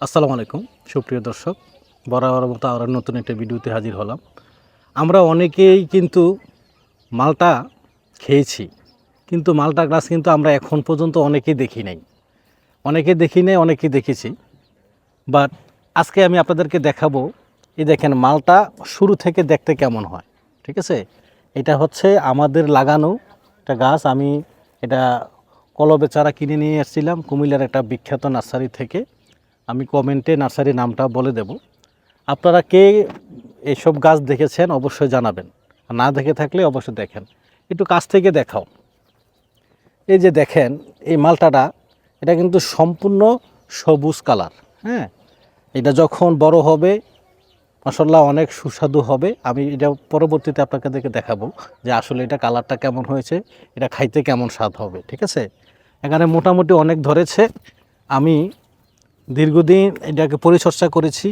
আসসালামু আলাইকুম সুপ্রিয় দর্শক, বরাবর মতো আবার নতুন একটা ভিডিওতে হাজির হলাম। আমরা অনেকেই কিন্তু মালটা খেয়েছি, কিন্তু মালটা গাছ কিন্তু আমরা এখন পর্যন্ত অনেকেই দেখি নাই, অনেকেই দেখেছি। বাট আজকে আমি আপনাদেরকে দেখাবো, এই দেখেন মালটা শুরু থেকে দেখতে কেমন হয়। ঠিক আছে, এটা হচ্ছে আমাদের লাগানো একটা গাছ। আমি এটা কলবে চারা কিনে নিয়ে এসেছিলাম কুমিল্লার একটা বিখ্যাত নার্সারি থেকে। আমি কমেন্টে নার্সারির নামটা বলে দেব। আপনারা কে এইসব গাছ দেখেছেন অবশ্যই জানাবেন, আর না দেখে থাকলে অবশ্যই দেখেন। একটু কাছ থেকে দেখাও। এই যে দেখেন এই মালটাটা, এটা কিন্তু সম্পূর্ণ সবুজ কালার। হ্যাঁ, এটা যখন বড় হবে মাশাআল্লাহ অনেক সুস্বাদু হবে। আমি এটা পরবর্তীতে আপনাদেরকে দেখাবো যে আসলে এটা কালারটা কেমন হয়েছে, এটা খাইতে কেমন স্বাদ হবে। ঠিক আছে, এখানে মোটামুটি অনেক ধরেছে। আমি দীর্ঘদিন এটাকে পরিচর্যা করেছি।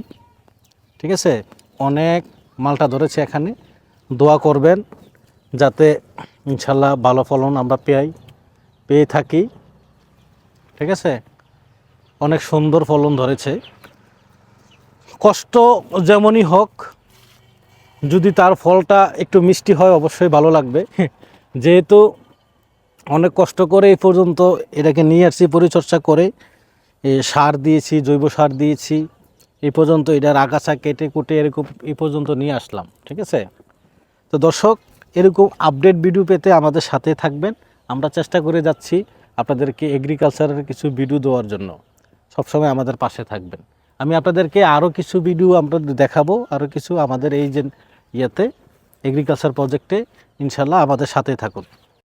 ঠিক আছে, অনেক মালটা ধরেছে এখানে। দোয়া করবেন যাতে ইনশাল্লাহ ভালো ফলন আমরা পেয়ে থাকি। ঠিক আছে, অনেক সুন্দর ফলন ধরেছে। কষ্ট যেমনই হোক, যদি তার ফলটা একটু মিষ্টি হয় অবশ্যই ভালো লাগবে। যেহেতু অনেক কষ্ট করে এই পর্যন্ত এটাকে নিয়ে আসছি, পরিচর্যা করে সার দিয়েছি, জৈব সার দিয়েছি, এই পর্যন্ত এটার আগাছা কেটে কুটে এরকম এই পর্যন্ত নিয়ে আসলাম। ঠিক আছে, তো দর্শক এরকম আপডেট ভিডিও পেতে আমাদের সাথে থাকবেন। আমরা চেষ্টা করে যাচ্ছি আপনাদেরকে এগ্রিকালচারের কিছু ভিডিও দেওয়ার জন্য। সবসময় আমাদের পাশে থাকবেন। আমি আপনাদেরকে আরও কিছু ভিডিও আমরা দেখাবো, আরও কিছু আমাদের এই যে এগ্রিকালচার প্রজেক্টে। ইনশাল্লাহ আমাদের সাথে থাকুন।